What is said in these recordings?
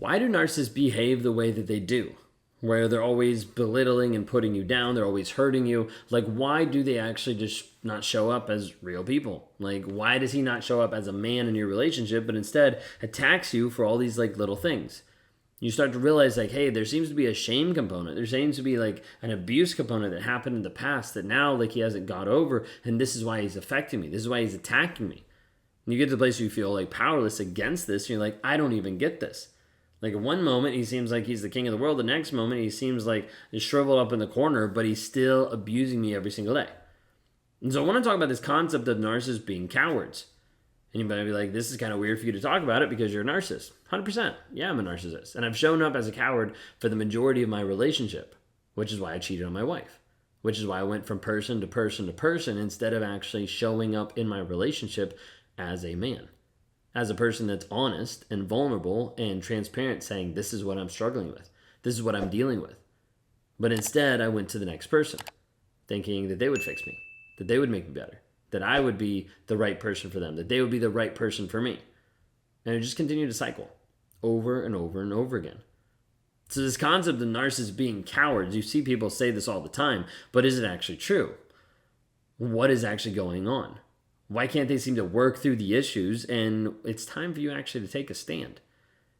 Why do narcissists behave the way that they do? Where they're always belittling and putting you down, they're always hurting you. Like, why do they actually just not show up as real people? Like, why does he not show up as a man in your relationship, but instead attacks you for all these like little things? You start to realize, like, hey, there seems to be a shame component. There seems to be like an abuse component that happened in the past that now like he hasn't got over, and this is why he's affecting me. This is why he's attacking me. And you get to the place where you feel like powerless against this, and you're like, I don't even get this. Like, in one moment, he seems like he's the king of the world. The next moment, he seems like he's shriveled up in the corner, but he's still abusing me every single day. And so I want to talk about this concept of narcissists being cowards. And you might be like, this is kind of weird for you to talk about it because you're a narcissist. 100%. Yeah, I'm a narcissist. And I've shown up as a coward for the majority of my relationship, which is why I cheated on my wife, which is why I went from person to person to person instead of actually showing up in my relationship as a man, as a person that's honest and vulnerable and transparent, saying, this is what I'm struggling with. This is what I'm dealing with. But instead, I went to the next person, thinking that they would fix me, that they would make me better, that I would be the right person for them, that they would be the right person for me. And it just continued to cycle over and over and over again. So this concept of narcissists being cowards, you see people say this all the time, but is it actually true? What is actually going on? Why can't they seem to work through the issues? And it's time for you actually to take a stand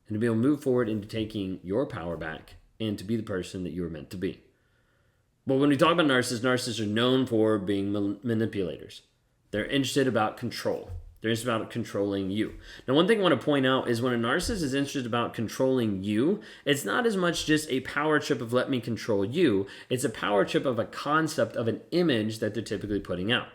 and to be able to move forward into taking your power back and to be the person that you were meant to be. But when we talk about narcissists are known for being manipulators. They're interested about control. They're interested about controlling you. Now, one thing I want to point out is when a narcissist is interested about controlling you, it's not as much just a power trip of let me control you. It's a power trip of a concept of an image that they're typically putting out.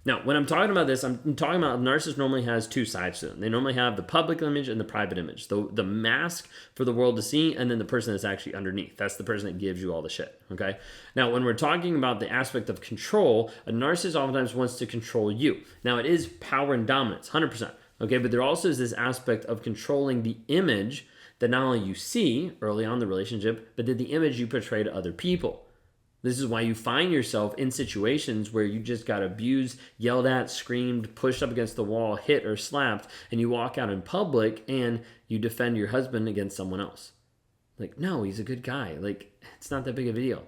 Now, when I'm talking about this, I'm talking about narcissist normally has two sides to them. They normally have the public image and the private image, the mask for the world to see, and then the person that's actually underneath. That's the person that gives you all the shit, okay? Now, when we're talking about the aspect of control, a narcissist oftentimes wants to control you. Now, it is power and dominance, 100%, okay? But there also is this aspect of controlling the image that not only you see early on in the relationship, but that the image you portray to other people. This is why you find yourself in situations where you just got abused, yelled at, screamed, pushed up against the wall, hit or slapped, and you walk out in public and you defend your husband against someone else. Like, no, he's a good guy. Like, it's not that big of a deal.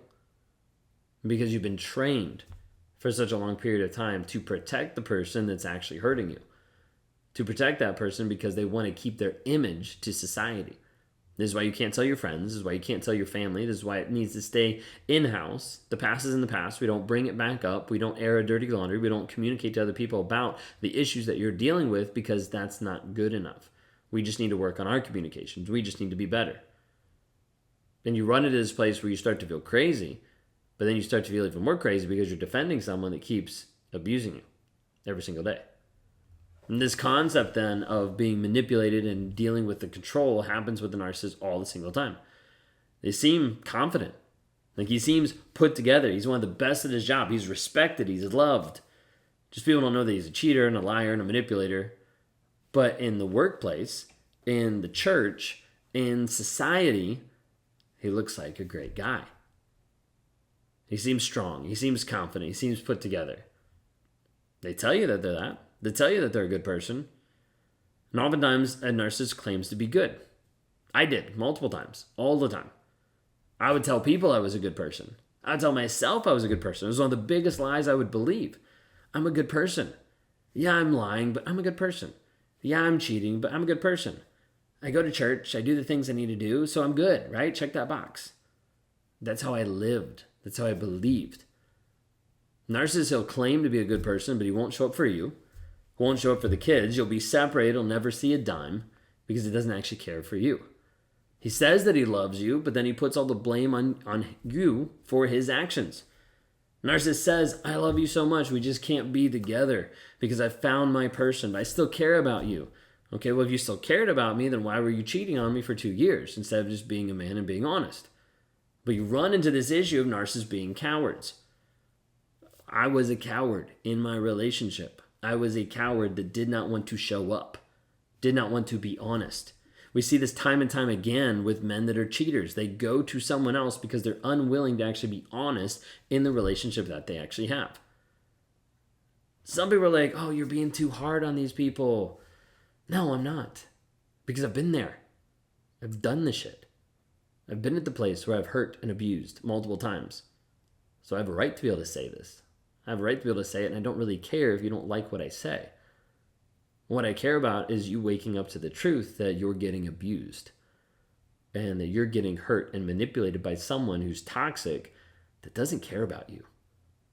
Because you've been trained for such a long period of time to protect the person that's actually hurting you. To protect that person because they want to keep their image to society. This is why you can't tell your friends. This is why you can't tell your family. This is why it needs to stay in-house. The past is in the past. We don't bring it back up. We don't air a dirty laundry. We don't communicate to other people about the issues that you're dealing with because that's not good enough. We just need to work on our communications. We just need to be better. Then you run into this place where you start to feel crazy, but then you start to feel even more crazy because you're defending someone that keeps abusing you every single day. And this concept then of being manipulated and dealing with the control happens with the narcissist all the single time. They seem confident. Like he seems put together. He's one of the best at his job. He's respected. He's loved. Just people don't know that he's a cheater and a liar and a manipulator. But in the workplace, in the church, in society, he looks like a great guy. He seems strong. He seems confident. He seems put together. They tell you that they're that. They tell you that they're a good person. And oftentimes, a narcissist claims to be good. I did, multiple times, all the time. I would tell people I was a good person. I would tell myself I was a good person. It was one of the biggest lies I would believe. I'm a good person. Yeah, I'm lying, but I'm a good person. Yeah, I'm cheating, but I'm a good person. I go to church. I do the things I need to do, so I'm good, right? Check that box. That's how I lived. That's how I believed. Narcissist, he'll claim to be a good person, but he won't show up for you. Won't show up for the kids. You'll be separated. He'll never see a dime because he doesn't actually care for you. He says that he loves you, but then he puts all the blame on you for his actions. Narcissist says, I love you so much. We just can't be together because I found my person, but I still care about you. Okay, well, if you still cared about me, then why were you cheating on me for 2 years instead of just being a man and being honest? But you run into this issue of narcissists being cowards. I was a coward in my relationship. I was a coward that did not want to show up, did not want to be honest. We see this time and time again with men that are cheaters. They go to someone else because they're unwilling to actually be honest in the relationship that they actually have. Some people are like, oh, you're being too hard on these people. No, I'm not. Because I've been there. I've done the shit. I've been at the place where I've hurt and abused multiple times. So I have a right to be able to say this. I have a right to be able to say it, and I don't really care if you don't like what I say. What I care about is you waking up to the truth that you're getting abused and that you're getting hurt and manipulated by someone who's toxic that doesn't care about you,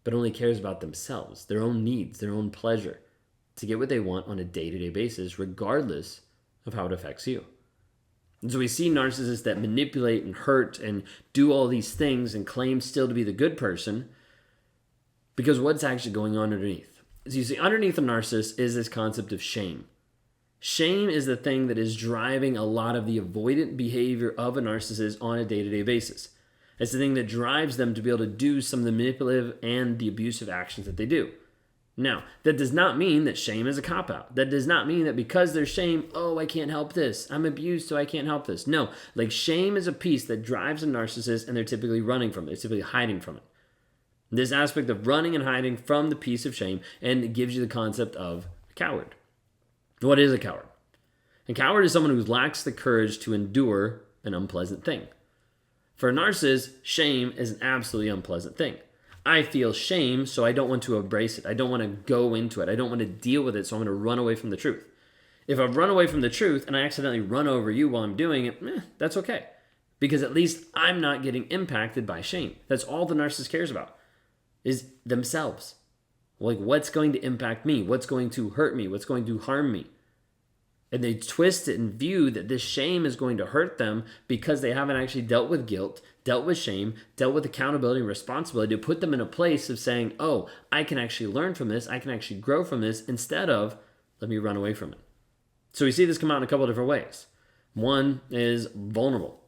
but only cares about themselves, their own needs, their own pleasure, to get what they want on a day-to-day basis, regardless of how it affects you. And so we see narcissists that manipulate and hurt and do all these things and claim still to be the good person, because what's actually going on underneath? So you see, underneath a narcissist is this concept of shame. Shame is the thing that is driving a lot of the avoidant behavior of a narcissist on a day-to-day basis. It's the thing that drives them to be able to do some of the manipulative and the abusive actions that they do. Now, that does not mean that shame is a cop-out. That does not mean that because there's shame, oh, I can't help this. I'm abused, so I can't help this. No, like shame is a piece that drives a narcissist, and they're typically running from it. They're typically hiding from it. This aspect of running and hiding from the piece of shame, and it gives you the concept of a coward. What is a coward? A coward is someone who lacks the courage to endure an unpleasant thing. For a narcissist, shame is an absolutely unpleasant thing. I feel shame, so I don't want to embrace it. I don't want to go into it. I don't want to deal with it, so I'm going to run away from the truth. If I run away from the truth and I accidentally run over you while I'm doing it, that's okay. Because at least I'm not getting impacted by shame. That's all the narcissist cares about, is themselves. Like, what's going to impact me? What's going to hurt me? What's going to harm me? And they twist it and view that this shame is going to hurt them because they haven't actually dealt with guilt, dealt with shame, dealt with accountability and responsibility to put them in a place of saying, oh, I can actually learn from this. I can actually grow from this, instead of let me run away from it. So we see this come out in a couple of different ways. One is vulnerable.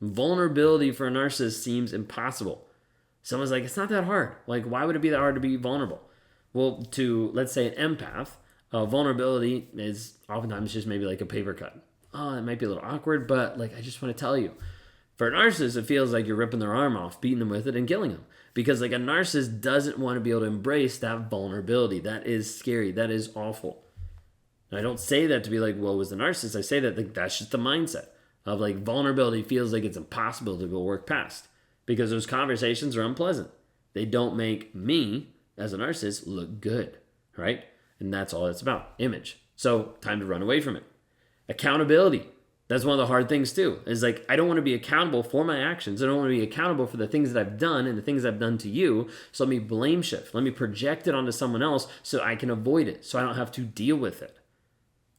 Vulnerability for a narcissist seems impossible. Someone's like, it's not that hard. Like, why would it be that hard to be vulnerable? Well, to, let's say, an empath, vulnerability is oftentimes just maybe like a paper cut. Oh, it might be a little awkward, but like, I just want to tell you. For a narcissist, it feels like you're ripping their arm off, beating them with it, and killing them. Because like a narcissist doesn't want to be able to embrace that vulnerability. That is scary. That is awful. And I don't say that to be like, woe is the narcissist. I say that like, that's just the mindset of like vulnerability feels like it's impossible to go work past. Because those conversations are unpleasant. They don't make me, as a narcissist, look good, right? And that's all it's about, image. So time to run away from it. Accountability. That's one of the hard things too, is like, I don't want to be accountable for my actions. I don't want to be accountable for the things that I've done and the things I've done to you. So let me blame shift. Let me project it onto someone else so I can avoid it, so I don't have to deal with it.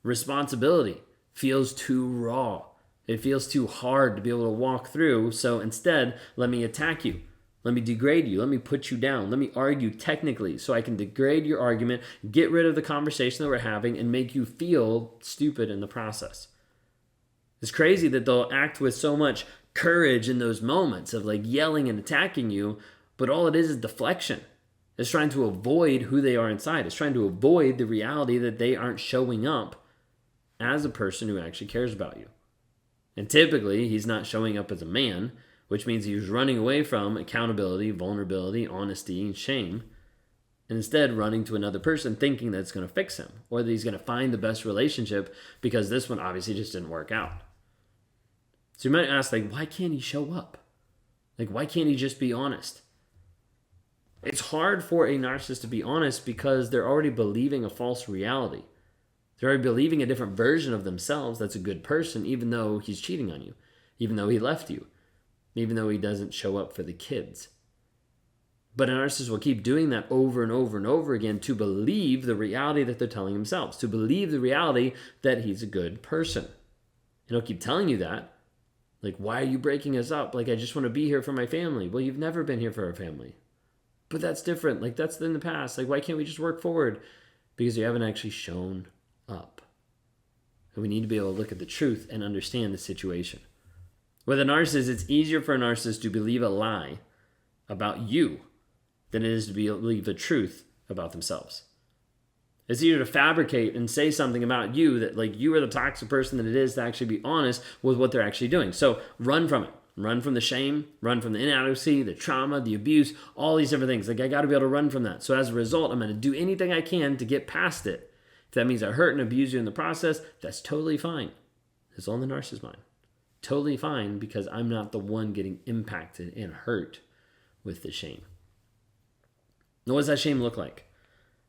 Responsibility feels too raw. It feels too hard to be able to walk through. So instead, let me attack you. Let me degrade you. Let me put you down. Let me argue technically so I can degrade your argument, get rid of the conversation that we're having, and make you feel stupid in the process. It's crazy that they'll act with so much courage in those moments of like yelling and attacking you, but all it is deflection. It's trying to avoid who they are inside. It's trying to avoid the reality that they aren't showing up as a person who actually cares about you. And typically, he's not showing up as a man, which means he's running away from accountability, vulnerability, honesty, and shame, and instead running to another person thinking that it's going to fix him, or that he's going to find the best relationship because this one obviously just didn't work out. So you might ask, like, why can't he show up? Like, why can't he just be honest? It's hard for a narcissist to be honest because they're already believing a false reality. They're already believing a different version of themselves that's a good person, even though he's cheating on you, even though he left you, even though he doesn't show up for the kids. But a narcissist will keep doing that over and over and over again to believe the reality that they're telling themselves, to believe the reality that he's a good person. And he'll keep telling you that. Like, why are you breaking us up? Like, I just want to be here for my family. Well, you've never been here for our family. But that's different. Like, that's in the past. Like, why can't we just work forward? Because you haven't actually shown up. And we need to be able to look at the truth and understand the situation. With a narcissist, it's easier for a narcissist to believe a lie about you than it is to believe the truth about themselves. It's easier to fabricate and say something about you that like you are the toxic person than it is to actually be honest with what they're actually doing. So run from it. Run from the shame, run from the inadequacy, the trauma, the abuse, all these different things. Like, I got to be able to run from that. So as a result, I'm going to do anything I can to get past it. If that means I hurt and abuse you in the process, that's totally fine. It's all in the narcissist's mind. Totally fine, because I'm not the one getting impacted and hurt with the shame. Now, what does that shame look like?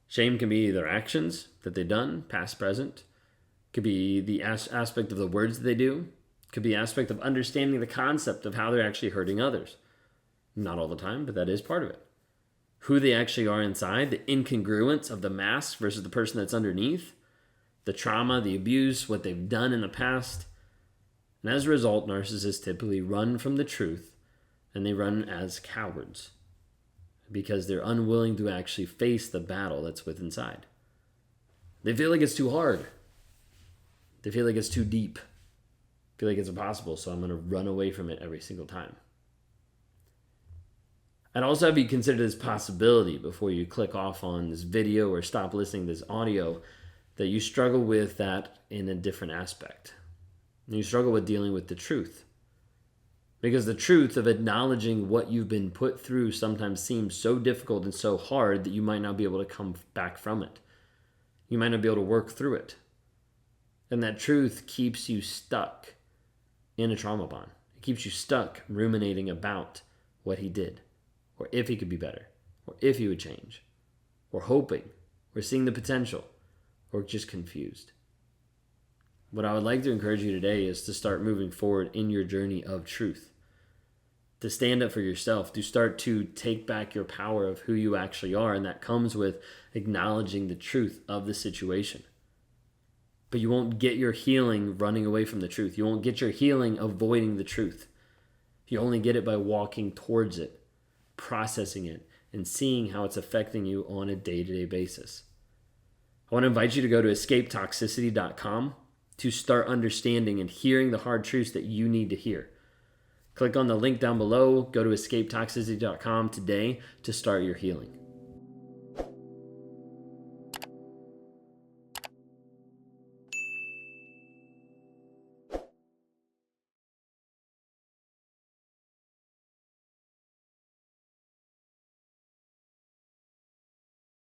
Shame can be their actions that they've done, past, present. Could be the aspect of the words that they do. Could be aspect of understanding the concept of how they're actually hurting others. Not all the time, but that is part of it. Who they actually are inside, the incongruence of the mask versus the person that's underneath, the trauma, the abuse, what they've done in the past. And as a result, narcissists typically run from the truth, and they run as cowards because they're unwilling to actually face the battle that's within inside. They feel like it's too hard. They feel like it's too deep. Feel like it's impossible, so I'm going to run away from it every single time. I'd also have you consider this possibility before you click off on this video or stop listening to this audio, that you struggle with that in a different aspect. You struggle with dealing with the truth. Because the truth of acknowledging what you've been put through sometimes seems so difficult and so hard that you might not be able to come back from it. You might not be able to work through it. And that truth keeps you stuck in a trauma bond. It keeps you stuck ruminating about what he did, or if he could be better, or if he would change, or hoping, or seeing the potential, or just confused. What I would like to encourage you today is to start moving forward in your journey of truth, to stand up for yourself, to start to take back your power of who you actually are, and that comes with acknowledging the truth of the situation. But you won't get your healing running away from the truth. You won't get your healing avoiding the truth. You only get it by walking towards it, processing it, and seeing how it's affecting you on a day-to-day basis. I want to invite you to go to escapetoxicity.com to start understanding and hearing the hard truths that you need to hear. Click on the link down below, go to escapetoxicity.com today to start your healing.